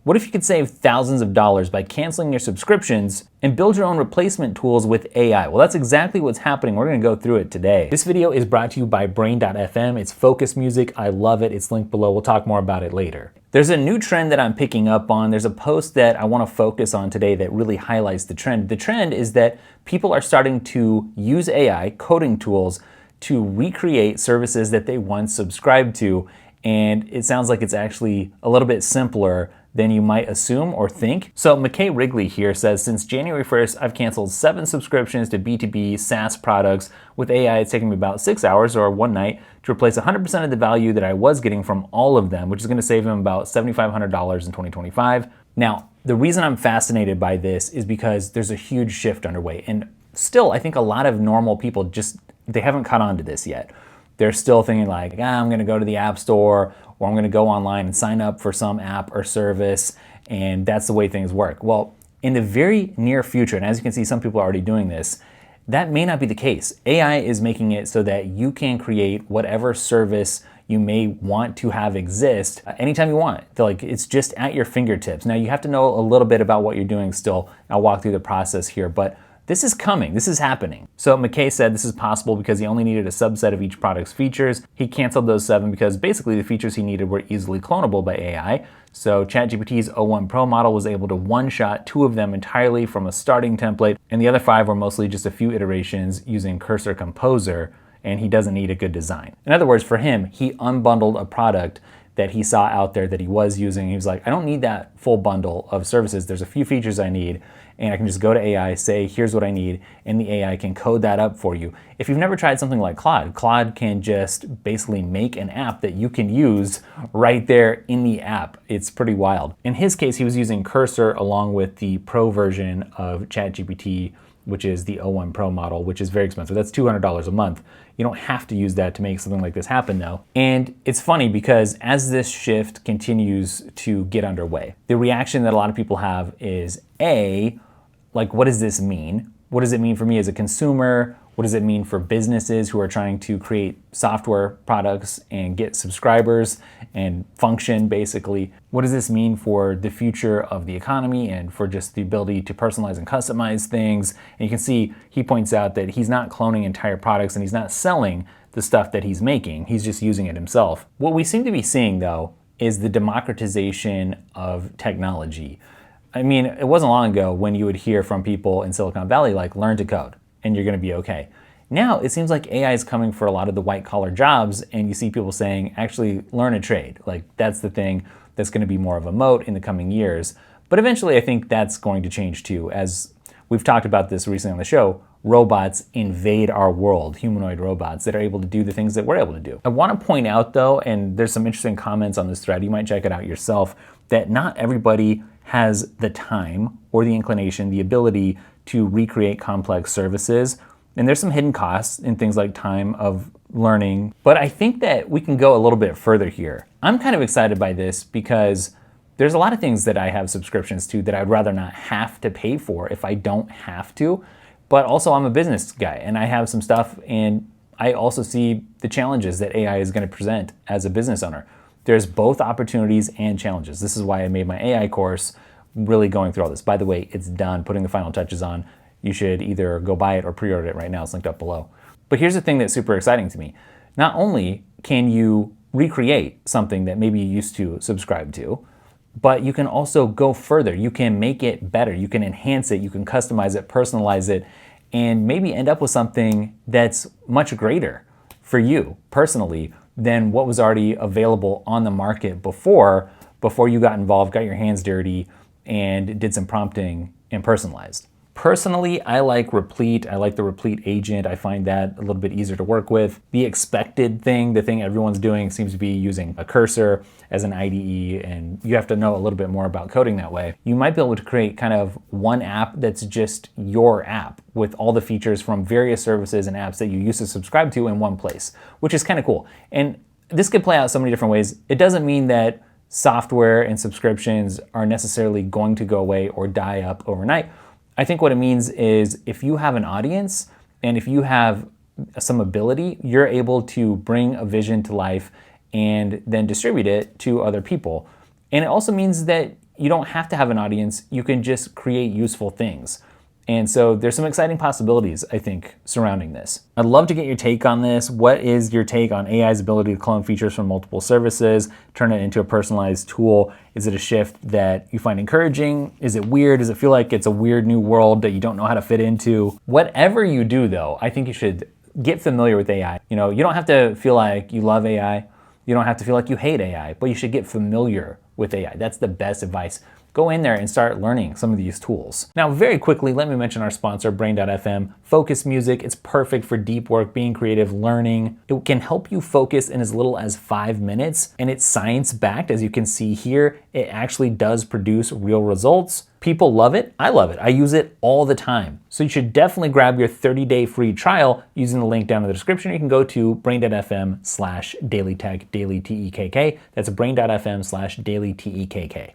What if you could save thousands of dollars by canceling your subscriptions and build your own replacement tools with AI? Well, that's exactly what's happening. We're gonna go through it today. This video is brought to you by Brain.fm. It's focus music. I love it. It's linked below. We'll talk more about it later. There's a new trend that I'm picking up on. There's a post that I want to focus on today that really highlights the trend. The trend is that people are starting to use AI coding tools to recreate services that they once subscribed to. And it sounds like it's actually a little bit simpler than you might assume or think. So McKay Wrigley here says, since January 1st, I've canceled 7 subscriptions to B2B SaaS products. With AI, it's taken me about 6 hours or one night to replace 100% of the value that I was getting from all of them, which is gonna save him about $7,500 in 2025. Now, the reason I'm fascinated by this is because there's a huge shift underway. And still, I think a lot of normal people they haven't caught on to this yet. They're still thinking like, I'm gonna go to the App Store, or I'm gonna go online and sign up for some app or service, and that's the way things work. Well, in the very near future, and as you can see, some people are already doing this, that may not be the case. AI is making it so that you can create whatever service you may want to have exist anytime you want. Like, it's just at your fingertips. Now, you have to know a little bit about what you're doing still. I'll walk through the process here, but this is coming, this is happening. So McKay said this is possible because he only needed a subset of each product's features. He canceled those 7 because basically the features he needed were easily clonable by AI. So ChatGPT's o1 Pro model was able to one-shot 2 of them entirely from a starting template, and the other 5 were mostly just a few iterations using Cursor Composer, and he doesn't need a good design. In other words, for him, he unbundled a product that he saw out there that he was using. He was like, I don't need that full bundle of services. There's a few features I need, and I can just go to AI, say, here's what I need, and the AI can code that up for you. If you've never tried something like Claude, Claude can just basically make an app that you can use right there in the app. It's pretty wild. In his case, he was using Cursor along with the Pro version of ChatGPT, which is the o1 Pro model, which is very expensive. That's $200 a month. You don't have to use that to make something like this happen though. And it's funny because as this shift continues to get underway, the reaction that a lot of people have is like, what does this mean? What does it mean for me as a consumer? What does it mean for businesses who are trying to create software products and get subscribers and function basically? What does this mean for the future of the economy and for just the ability to personalize and customize things? And you can see he points out that he's not cloning entire products and he's not selling the stuff that he's making. He's just using it himself. What we seem to be seeing though is the democratization of technology. I mean, it wasn't long ago when you would hear from people in Silicon Valley like, learn to code and you're gonna be okay. Now it seems like AI is coming for a lot of the white collar jobs, and you see people saying, actually learn a trade. Like, that's the thing that's gonna be more of a moat in the coming years. But eventually I think that's going to change too. As we've talked about this recently on the show, robots invade our world, humanoid robots that are able to do the things that we're able to do. I wanna point out though, and there's some interesting comments on this thread, you might check it out yourself, that not everybody has the time or the inclination, the ability to recreate complex services. And there's some hidden costs in things like time of learning. But I think that we can go a little bit further here. I'm kind of excited by this because there's a lot of things that I have subscriptions to that I'd rather not have to pay for if I don't have to. But also I'm a business guy and I have some stuff, and I also see the challenges that AI is going to present as a business owner. There's both opportunities and challenges. This is why I made my AI course, really going through all this. By the way, it's done, putting the final touches on. You should either go buy it or pre-order it right now. It's linked up below. But here's the thing that's super exciting to me. Not only can you recreate something that maybe you used to subscribe to, but you can also go further. You can make it better. You can enhance it. You can customize it, personalize it, and maybe end up with something that's much greater for you personally than what was already available on the market before you got involved, got your hands dirty, and did some prompting and personalized. Personally, I like Replete. I like the Replete agent. I find that a little bit easier to work with. The expected thing, the thing everyone's doing, seems to be using a cursor as an IDE, and you have to know a little bit more about coding that way. You might be able to create kind of one app that's just your app with all the features from various services and apps that you used to subscribe to in one place, which is kind of cool. And this could play out so many different ways. It doesn't mean that software and subscriptions are necessarily going to go away or die up overnight. I think what it means is if you have an audience and if you have some ability, you're able to bring a vision to life and then distribute it to other people. And it also means that you don't have to have an audience. You can just create useful things. And so there's some exciting possibilities, I think, surrounding this. I'd love to get your take on this. What is your take on AI's ability to clone features from multiple services, turn it into a personalized tool? Is it a shift that you find encouraging? Is it weird? Does it feel like it's a weird new world that you don't know how to fit into? Whatever you do, though, I think you should get familiar with AI. You don't have to feel like you love AI. You don't have to feel like you hate AI, but you should get familiar with AI. That's the best advice. Go in there and start learning some of these tools. Now, very quickly, let me mention our sponsor, Brain.fm. Focus Music. It's perfect for deep work, being creative, learning. It can help you focus in as little as 5 minutes, and it's science-backed. As you can see here, it actually does produce real results. People love it. I love it. I use it all the time. So you should definitely grab your 30-day free trial using the link down in the description. You can go to brain.fm/dailytech, daily TEKK. That's brain.fm/dailyTEKK.